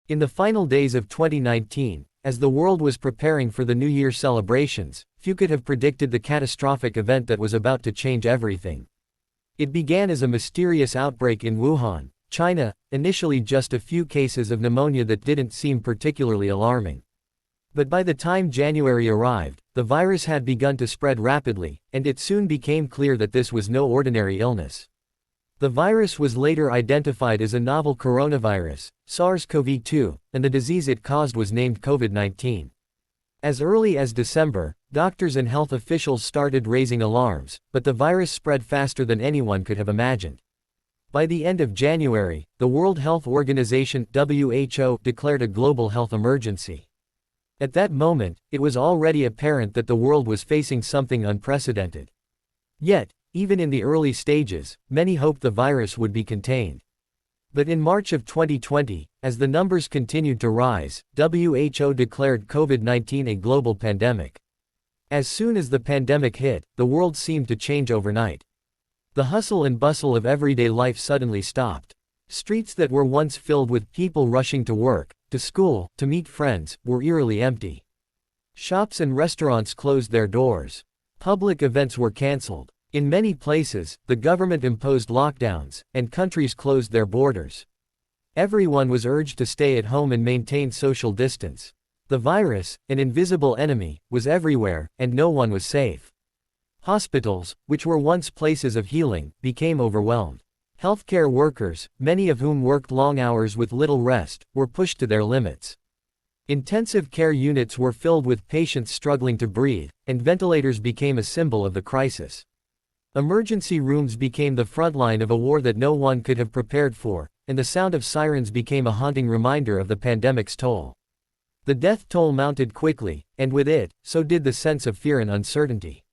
In the final days of 2019, as the world was preparing for the New Year celebrations, few could have predicted the catastrophic event that was about to change everything. It began as a mysterious outbreak in Wuhan, China, initially just a few cases of pneumonia that didn't seem particularly alarming. But by the time January arrived, the virus had begun to spread rapidly, and it soon became clear that this was no ordinary illness. The virus was later identified as a novel coronavirus, SARS-CoV-2, and the disease it caused was named COVID-19. As early as December, doctors and health officials started raising alarms, but the virus spread faster than anyone could have imagined. By the end of January, the World Health Organization (WHO) declared a global health emergency. At that moment, it was already apparent that the world was facing something unprecedented. Yet, even in the early stages, many hoped the virus would be contained. But in March of 2020, as the numbers continued to rise, WHO declared COVID-19 a global pandemic. As soon as the pandemic hit, the world seemed to change overnight. The hustle and bustle of everyday life suddenly stopped. Streets that were once filled with people rushing to work, to school, to meet friends, were eerily empty. Shops and restaurants closed their doors. Public events were cancelled. In many places, the government imposed lockdowns, and countries closed their borders. Everyone was urged to stay at home and maintain social distance. The virus, an invisible enemy, was everywhere, and no one was safe. Hospitals, which were once places of healing, became overwhelmed. Healthcare workers, many of whom worked long hours with little rest, were pushed to their limits. Intensive care units were filled with patients struggling to breathe, and ventilators became a symbol of the crisis. Emergency rooms became the front line of a war that no one could have prepared for, and the sound of sirens became a haunting reminder of the pandemic's toll. The death toll mounted quickly, and with it, so did the sense of fear and uncertainty.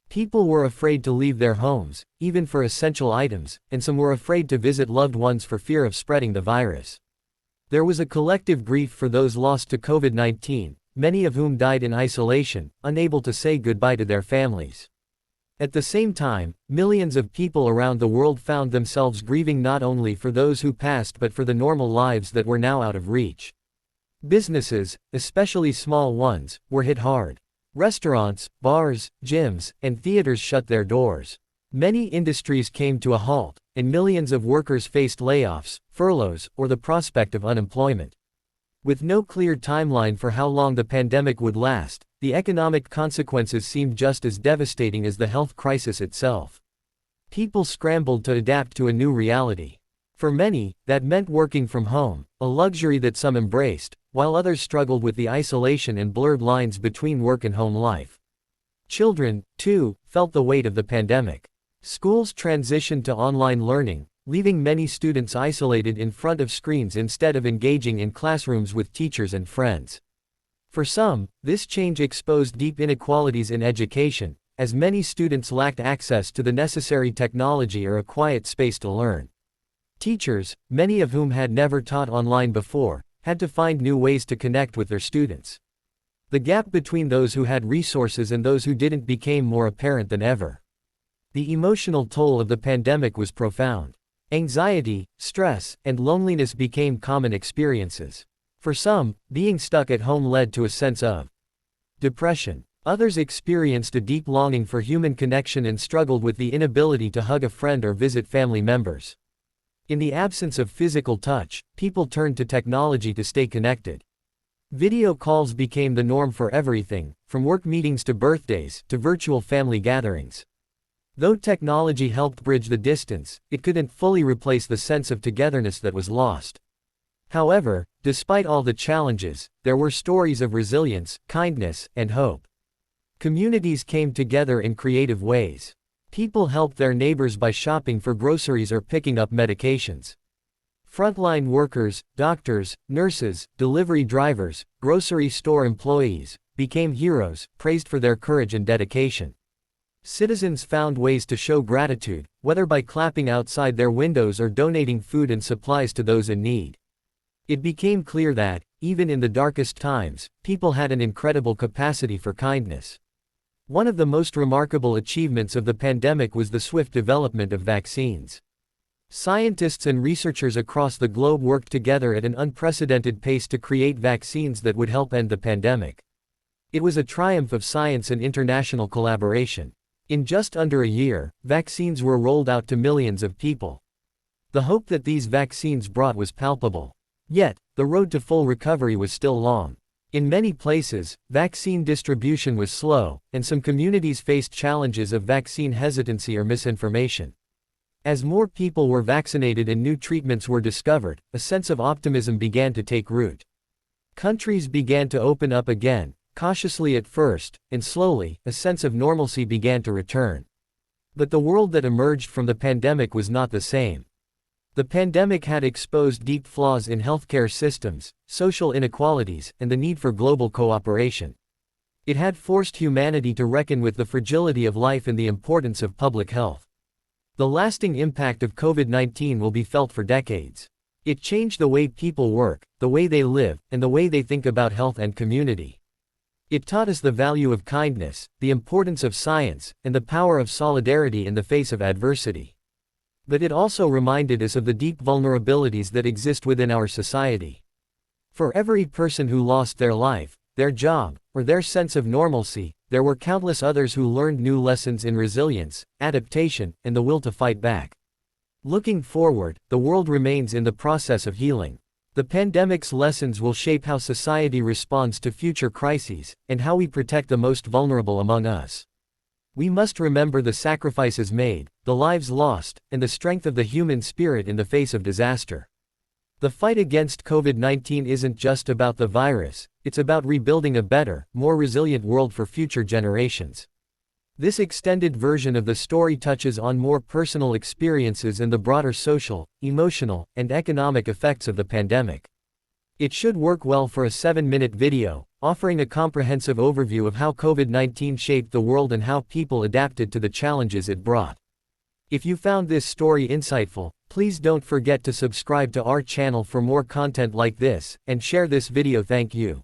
People were afraid to leave their homes, even for essential items, and some were afraid to visit loved ones for fear of spreading the virus. There was a collective grief for those lost to COVID-19, many of whom died in isolation, unable to say goodbye to their families. At the same time, millions of people around the world found themselves grieving not only for those who passed but for the normal lives that were now out of reach. Businesses, especially small ones, were hit hard. Restaurants, bars, gyms, and theaters shut their doors. Many industries came to a halt, and millions of workers faced layoffs, furloughs, or the prospect of unemployment. With no clear timeline for how long the pandemic would last, the economic consequences seemed just as devastating as the health crisis itself. People scrambled to adapt to a new reality. For many, that meant working from home, a luxury that some embraced, while others struggled with the isolation and blurred lines between work and home life. Children, too, felt the weight of the pandemic. Schools transitioned to online learning, leaving many students isolated in front of screens instead of engaging in classrooms with teachers and friends. For some, this change exposed deep inequalities in education, as many students lacked access to the necessary technology or a quiet space to learn. Teachers, many of whom had never taught online before, had to find new ways to connect with their students. The gap between those who had resources and those who didn't became more apparent than ever. The emotional toll of the pandemic was profound. Anxiety, stress, and loneliness became common experiences. For some, being stuck at home led to a sense of depression. Others experienced a deep longing for human connection and struggled with the inability to hug a friend or visit family members. In the absence of physical touch, people turned to technology to stay connected. Video calls became the norm for everything, from work meetings to birthdays, to virtual family gatherings. Though technology helped bridge the distance, it couldn't fully replace the sense of togetherness that was lost. However, despite all the challenges, there were stories of resilience, kindness, and hope. Communities came together in creative ways. People helped their neighbors by shopping for groceries or picking up medications. Frontline workers, doctors, nurses, delivery drivers, grocery store employees, became heroes, praised for their courage and dedication. Citizens found ways to show gratitude, whether by clapping outside their windows or donating food and supplies to those in need. It became clear that, even in the darkest times, people had an incredible capacity for kindness. One of the most remarkable achievements of the pandemic was the swift development of vaccines. Scientists and researchers across the globe worked together at an unprecedented pace to create vaccines that would help end the pandemic. It was a triumph of science and international collaboration. In just under a year, vaccines were rolled out to millions of people. The hope that these vaccines brought was palpable. Yet, the road to full recovery was still long. In many places, vaccine distribution was slow, and some communities faced challenges of vaccine hesitancy or misinformation. As more people were vaccinated and new treatments were discovered, a sense of optimism began to take root. Countries began to open up again, cautiously at first, and slowly, a sense of normalcy began to return. But the world that emerged from the pandemic was not the same. The pandemic had exposed deep flaws in healthcare systems, social inequalities, and the need for global cooperation. It had forced humanity to reckon with the fragility of life and the importance of public health. The lasting impact of COVID-19 will be felt for decades. It changed the way people work, the way they live, and the way they think about health and community. It taught us the value of kindness, the importance of science, and the power of solidarity in the face of adversity. But it also reminded us of the deep vulnerabilities that exist within our society. For every person who lost their life, their job, or their sense of normalcy, there were countless others who learned new lessons in resilience, adaptation, and the will to fight back. Looking forward, the world remains in the process of healing. The pandemic's lessons will shape how society responds to future crises, and how we protect the most vulnerable among us. We must remember the sacrifices made, the lives lost, and the strength of the human spirit in the face of disaster. The fight against COVID-19 isn't just about the virus, it's about rebuilding a better, more resilient world for future generations. This extended version of the story touches on more personal experiences and the broader social, emotional, and economic effects of the pandemic. It should work well for a 7-minute video, offering a comprehensive overview of how COVID-19 shaped the world and how people adapted to the challenges it brought. If you found this story insightful, please don't forget to subscribe to our channel for more content like this, and share this video. Thank you.